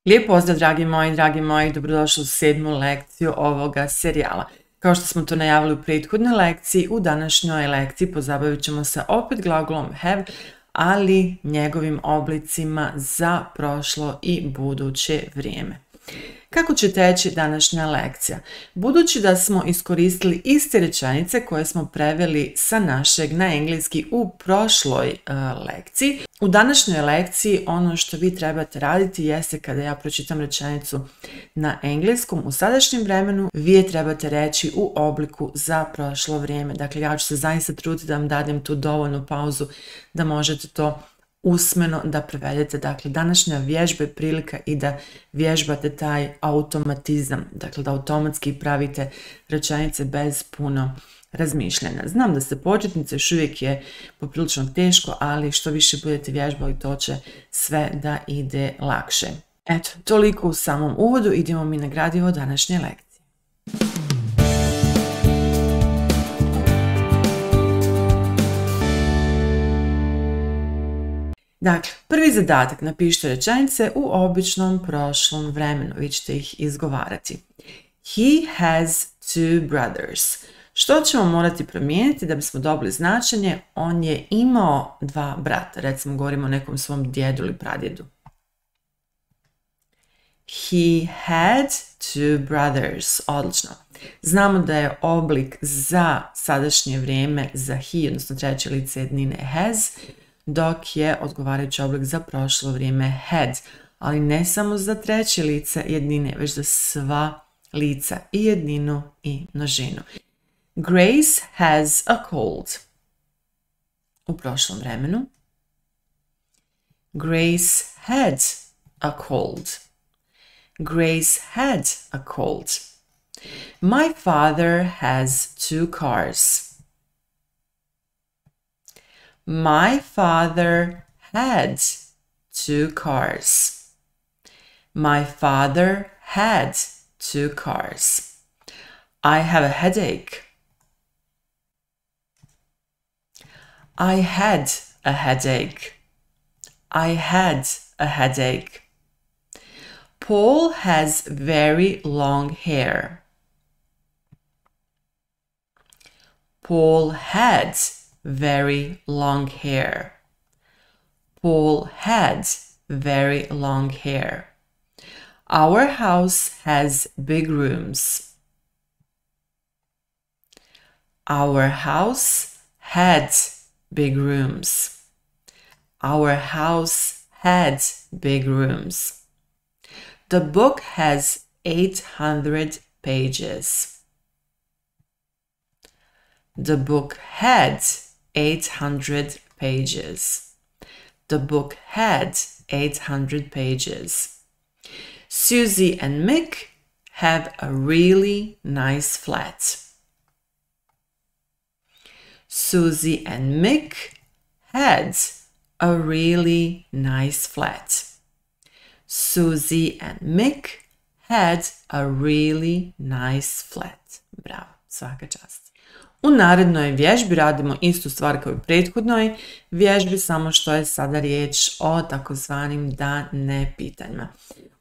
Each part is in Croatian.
Lijep pozdrav dragi moji, dobrodošli u sedmu lekciju ovoga serijala. Kao što smo to najavili u prethodnoj lekciji, u današnjoj lekciji pozabavit ćemo se opet glagolom have, ali njegovim oblicima za prošlo i buduće vrijeme. Kako će teći današnja lekcija? Budući da smo iskoristili iste rečenice koje smo preveli sa našeg na engleski u prošloj lekciji, u današnjoj lekciji ono što vi trebate raditi jeste kada ja pročitam rečenicu na engleskom u sadašnjem vremenu, vi je trebate reći u obliku za prošlo vrijeme. Dakle, ja ću se zaista truditi da vam dadem tu dovoljnu pauzu da možete to usmeno da prevedete. Dakle, današnja vježba je prilika i da vježbate taj automatizam, dakle da automatski pravite rečenice bez puno razmišljanja. Znam da ste početnice, još uvijek je poprilično teško, ali što više budete vježbali, to će sve da ide lakše. Eto, toliko u samom uvodu, idemo mi na gradivo današnje lekcije. Dakle, prvi zadatak, napišite rečenice u običnom prošlom vremenu, vi ćete ih izgovarati. He has two brothers. Što ćemo morati promijeniti da bismo dobili značenje? On je imao dva brata, recimo govorimo o nekom svom djedu ili pradjedu. He had two brothers. Odlično. Znamo da je oblik za sadašnje vrijeme za he, odnosno treće lice jednine has, dok je odgovarajući oblik za prošlo vrijeme had, ali ne samo za treće lice jednine, već za sva lica, i jedninu i množinu. Grace has a cold. U prošlom vremenu. Grace had a cold. Grace had a cold. My father has two cars. My father had two cars. My father had two cars. I have a headache. I had a headache. I had a headache. Paul has very long hair. Paul had very long hair. Paul had very long hair. Our house has big rooms. Our house had big rooms. Our house had big rooms. The book has 800 pages. The book had 800 pages. The book had 800 pages. Susie and Mick have a really nice flat. Susie and Mick had a really nice flat. Susie and Mick had a really nice flat. Bravo, svaka čast. U narednoj vježbi radimo istu stvar kao i u prethodnoj vježbi, samo što je sada riječ o takozvanim da ne pitanjima.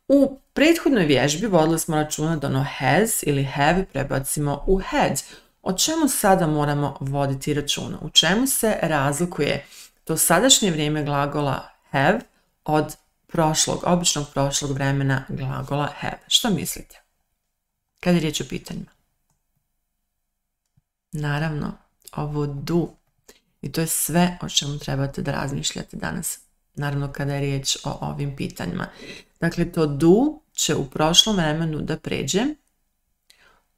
U prethodnoj vježbi vodili smo računa da ono has ili have prebacimo u had. O čemu sada moramo voditi računa? U čemu se razlikuje to sadašnje vrijeme glagola have od običnog prošlog vremena glagola have? Što mislite? Kad je riječ o pitanjima? Naravno, ovo do. I to je sve o čemu trebate da razmišljate danas. Naravno, kada je riječ o ovim pitanjima. Dakle, to do će u prošlom vremenu da pređe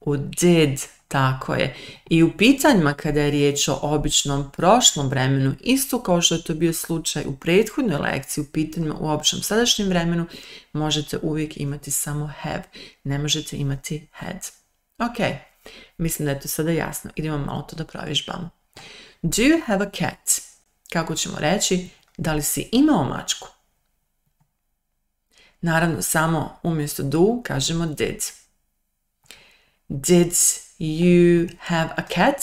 u did, tako je. I u pitanjima kada je riječ o običnom prošlom vremenu, isto kao što je to bio slučaj u prethodnoj lekciji, u pitanjima u običnom sadašnjem vremenu, možete uvijek imati samo have. Ne možete imati had. Ok, mislim da je to sada jasno. Idemo malo to da provježbamo. Do you have a cat? Kako ćemo reći? Da li si imao mačku? Naravno, samo umjesto do kažemo did. Did you have a cat?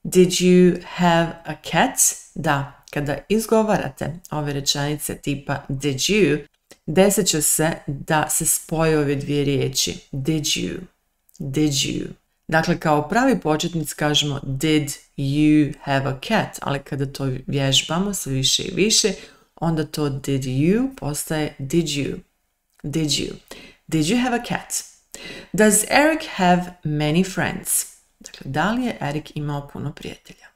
Did you have a cat? Da, kada izgovarate ove rečenice tipa did desit će se da se spoje ove dvije riječi. Did you, did you. Dakle, kao pravi početnici kažemo did you have a cat, ali kada to vježbamo sve više i više, onda to did you postaje did you, did you. Did you have a cat? Does Eric have many friends? Dakle, da li je Erik imao puno prijatelja?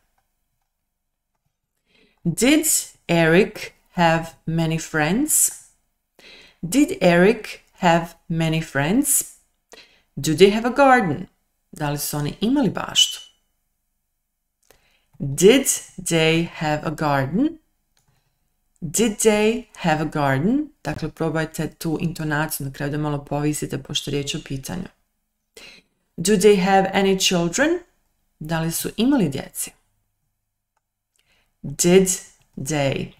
Did Eric have many friends? Did Eric have many friends? Do they have a garden? Da li su oni imali baštu? Did they have a garden? Did they have a garden? Dakle, probajte tu intonaciju na kraju da malo povisite pošto je riječ o pitanju. Do they have any children? Da li su imali djeci? Did they?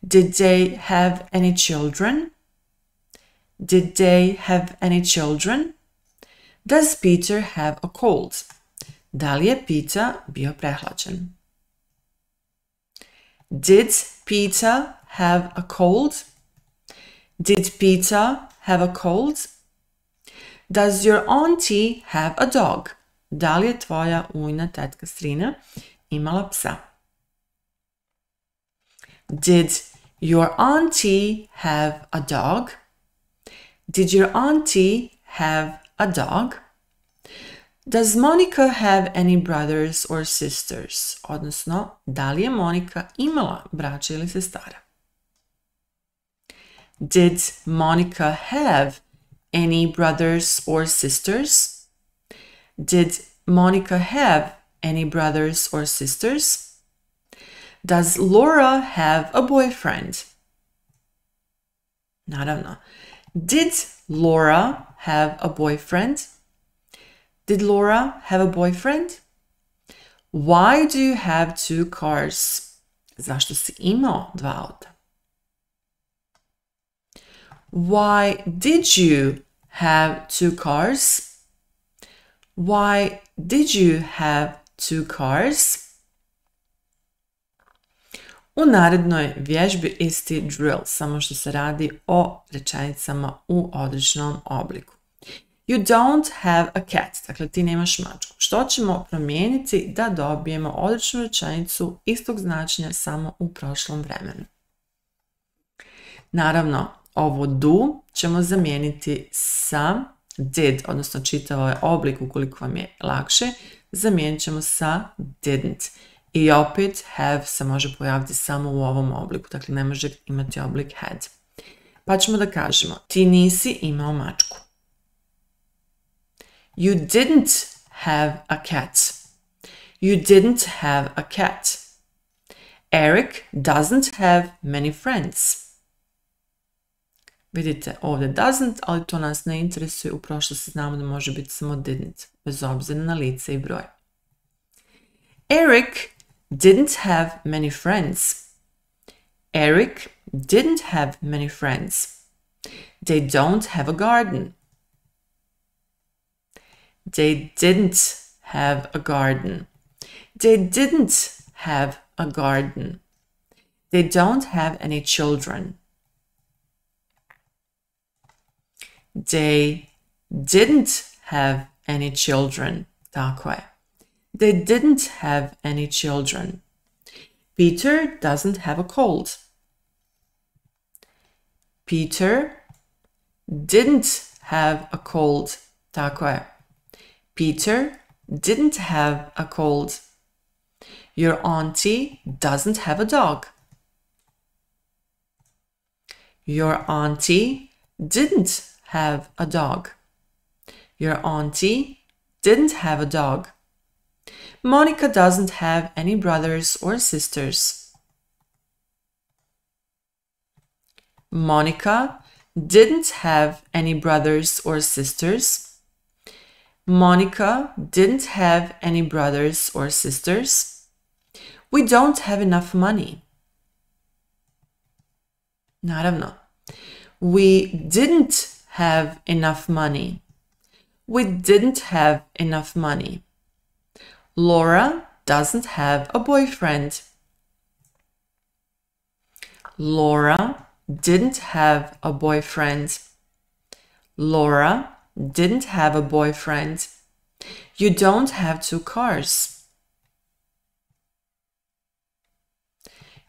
Did they have any children? Did they have any children? Does Peter have a cold? Da li je Peter bio prehlađen? Did Peter have a cold? Did Peter have a cold? Does your auntie have a dog? Da li je tvoja ujna tetka strina imala psa? Did your auntie have a dog? Did your auntie have a dog? Does Monica have any brothers or sisters? Odnosno, da li je Monika imala braća ili sestara? Did Monica have any brothers or sisters? Did Monica have any brothers or sisters? Does Laura have a boyfriend? Naravno. Did Laura have a boyfriend? Did Laura have a boyfriend? Why do you have two cars? Zašto si imao dva auta? Why did you have two cars? Why did you have two cars? U narednoj vježbi isti drill, samo što se radi o rečenicama u odličnom obliku. You don't have a cat, dakle ti nemaš mačku. Što ćemo promijeniti da dobijemo odličnu rečenicu istog značenja samo u prošlom vremenu? Naravno, ovo do ćemo zamijeniti sa did, odnosno čitav ovaj oblik ukoliko vam je lakše, zamijenit ćemo sa didn't. I opet have se može pojaviti samo u ovom obliku, dakle ne može imati oblik had. Pa ćemo da kažemo, ti nisi imao mačku. You didn't have a cat. You didn't have a cat. Eric doesn't have many friends. Vidite, ovdje doesn't, ali to nas ne interesuje, u prošlosti znamo da može biti samo didn't, bez obzira na lice i broj. Eric didn't have many friends. Eric didn't have many friends. They don't have a garden. They didn't have a garden. They didn't have a garden. They don't have any children. They didn't have any children. Tako je. They didn't have any children. Peter doesn't have a cold. Peter didn't have a cold. Tako je. Peter didn't have a cold. Your auntie doesn't have a dog. Your auntie didn't have a dog. Your auntie didn't have a dog. Monica doesn't have any brothers or sisters. Monica didn't have any brothers or sisters. Monica didn't have any brothers or sisters. We don't have enough money. Naravno. We didn't have enough money. We didn't have enough money. Laura doesn't have a boyfriend. Laura didn't have a boyfriend. Laura didn't have a boyfriend. You don't have two cars.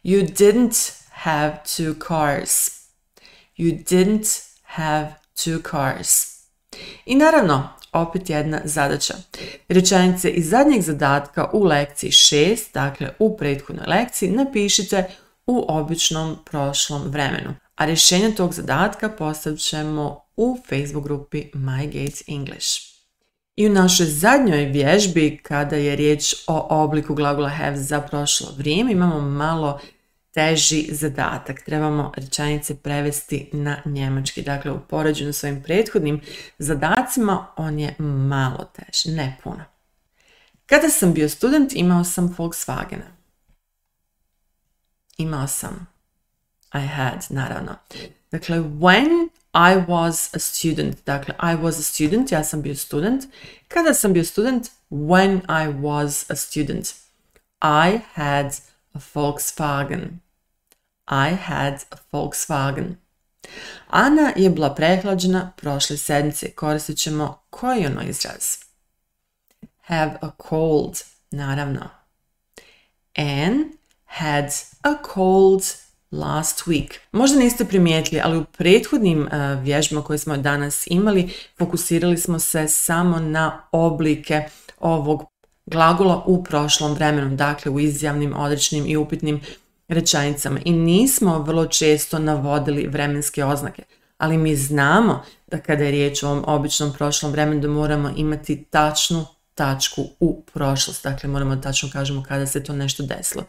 You didn't have two cars. You didn't have two cars. I naravno, opet jedna zadaća. Rečenice iz zadnjeg zadatka u lekciji 6, dakle u prethodnoj lekciji, napišite u običnom prošlom vremenu. A rješenje tog zadatka postavit ćemo u Facebook grupi My Gates English. I u našoj zadnjoj vježbi, kada je riječ o obliku glagola have za prošlo vrijeme, imamo malo teži zadatak. Trebamo rečenice prevesti na njemački. Dakle, u poređenju s svojim prethodnim zadacima, on je malo teži, ne puno. Kada sam bio student, imao sam Volkswagena. Imao sam. I had, naravno. Dakle, when I was a student. Dakle, I was a student, ja sam bio student. Kada sam bio student, when I was a student. I had a Volkswagen. I had a Volkswagen. Ana je bila prehlađena prošle sedmice. Koristit ćemo koji ono izraz? Have a cold, naravno. Anne had a cold last week. Možda niste primijetili, ali u prethodnim vježbama koje smo danas imali, fokusirali smo se samo na oblike ovog glagola u prošlom vremenu, dakle u izjavnim, odrečnim i upitnim rečenicama. I nismo vrlo često navodili vremenske oznake, ali mi znamo da kada je riječ o ovom običnom prošlom vremenu da moramo imati tačnu tačku u prošlost. Dakle, moramo tačno kažemo kada se to nešto desilo.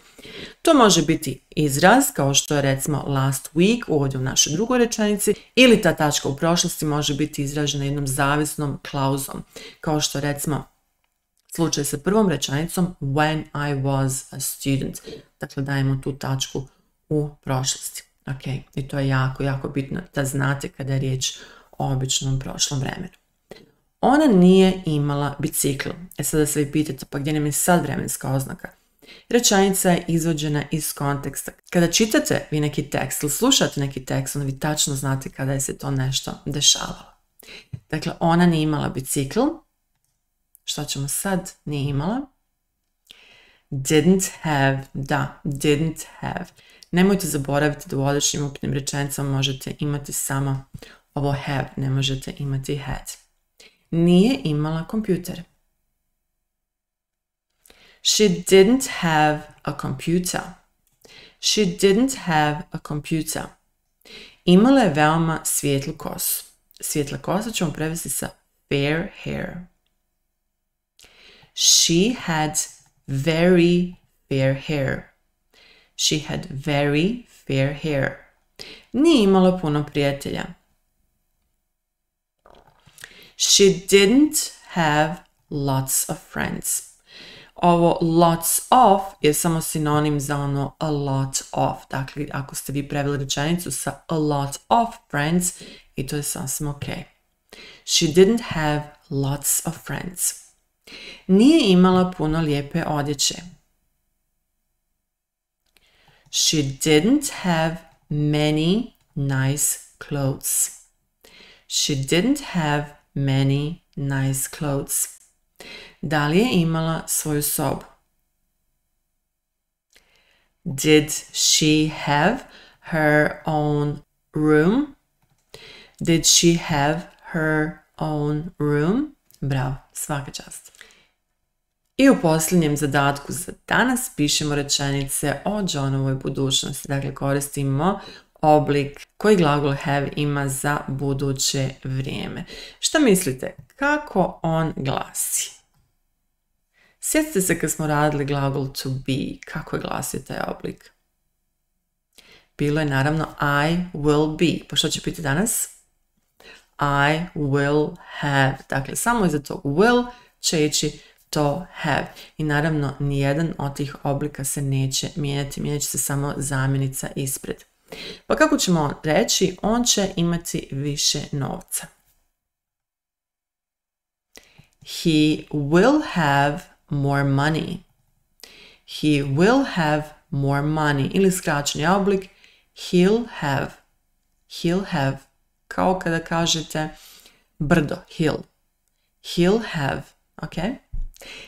To može biti izraz, kao što je recimo last week, ovdje u našoj drugoj rečenici, ili ta tačka u prošlosti može biti izražena jednom zavisnom klauzom, kao što je recimo slučaj sa prvom rečenicom when I was a student. Dakle, dajemo tu tačku u prošlosti. Ok, i to je jako, jako bitno da znate kada je riječ o običnom prošlom vremenu. Ona nije imala bicikl. Sada se vi pitate, pa gdje nam je sad vremenska oznaka? Rečenica je izvođena iz konteksta. Kada čitate vi neki tekst ili slušate neki tekst, onda vi tačno znate kada je se to nešto dešavalo. Dakle, ona nije imala bicikl. Šta ćemo sad? Nije imala. Didn't have. Da, didn't have. Nemojte zaboraviti da u određenim upitnim rečenicama možete imati samo ovo have, ne možete imati had. Nije imala kompjuter. She didn't have a computer. She didn't have a computer. Imala je veoma svijetlu kosu. Svijetla kosa ćemo prevesti sa fair hair. She had very fair hair. She had very fair hair. Nije imala puno prijatelja. She didn't have lots of friends. Ovo lots of je samo sinonim za ono a lot of. Dakle, ako ste vi preveli rečenicu sa a lot of friends, i to je sasvim ok. She didn't have lots of friends. Nije imala puno lijepe odjeće. She didn't have many nice clothes. She didn't have many nice clothes. Da li je imala svoju sobu? Did she have her own room? Did she have her own room? Bravo, svaka čast. I u posljednjem zadatku za danas pišemo rečenice o Johnovoj budućnosti. Dakle, koristimo oblik koji glagol have ima za buduće vrijeme. Šta mislite? Kako on glasi? Sjetite se kad smo radili glagol to be. Kako je glasio taj oblik? Bilo je naravno I will be. Pa što će biti danas? I will have. Dakle, samo iza tog will će ići to have. I naravno, nijedan od tih oblika se neće mijenjati. Mijenjat će se samo zamjenica ispred. Pa kako ćemo reći? On će imati više novca. He will have more money. He will have more money. Ili skraćeni oblik he'll have He'll have. Kao kada kažete brdo, hill. He'll have, ok?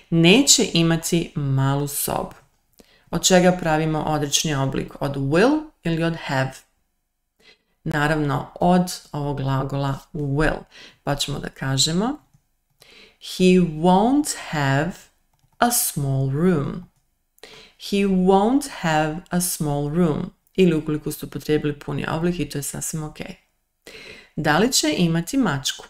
Neće imati malu sobu. Od čega pravimo odrečni oblik? Od will ili od have? Naravno, od ovog glagola will. Pa ćemo da kažemo he won't have a small room. He won't have a small room. Ili ukoliko ste upotrijebili puni oblik i to je sasvim ok. Da li će imati mačku?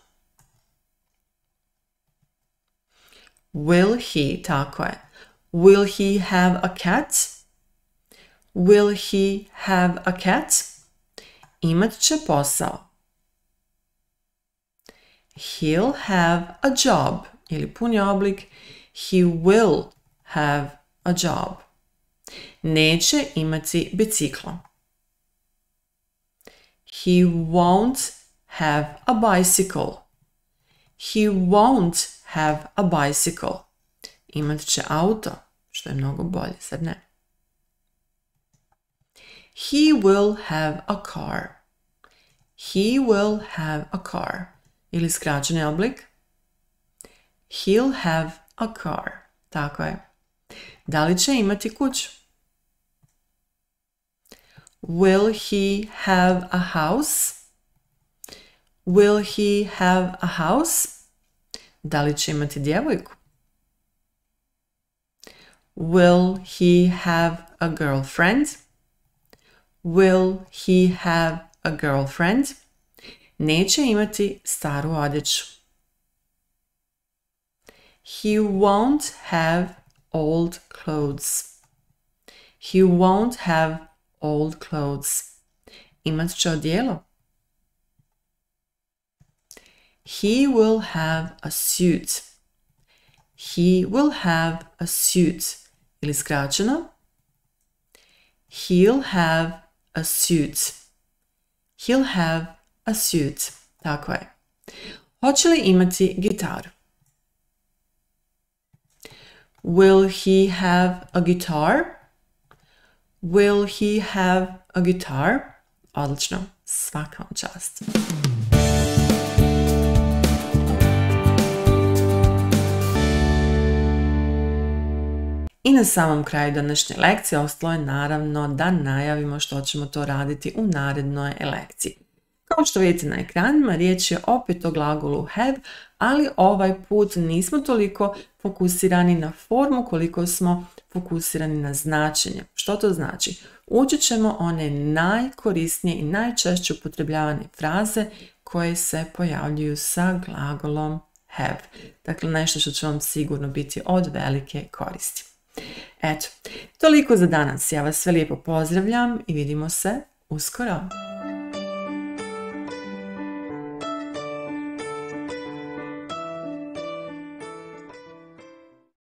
Will he, tako je. Will he have a cat? Will he have a cat? Imat će posao. He'll have a job. Ili puni oblik. He will have a job. Neće imati biciklo. He won't have a bicycle. He won't have a bicycle. Imat će auto, što je mnogo bolje, zar ne? He will have a car. He will have a car. Ili skraćeni oblik. He'll have a car. Tako je. Da li će imati kuću? Will he have a house? Will he have a house? Da li će imati djevojku? Will he have a girlfriend? Will he have a girlfriend? Neće imati staru odjeću. He won't have old clothes. He won't have old clothes. Imat će odijelo. He will have a suit. He will have a suit. Ili skraćeno. He'll have a suit. He'll have a suit. Tako je. Hoće li imati gitaru? Will he have a guitar? Will he have a guitar? Odlično. Svaka vam čast. I na samom kraju današnje lekcije ostalo je naravno da najavimo što ćemo to raditi u narednoj lekciji. Kao što vidite na ekranima, riječ je opet o glagolu have, ali ovaj put nismo toliko fokusirani na formu koliko smo fokusirani na značenje. Što to znači? Učit ćemo one najkorisnije i najčešće upotrebljavane fraze koje se pojavljuju sa glagolom have. Dakle, nešto što će vam sigurno biti od velike koristi. Eto, toliko za danas. Ja vas sve lijepo pozdravljam i vidimo se uskoro.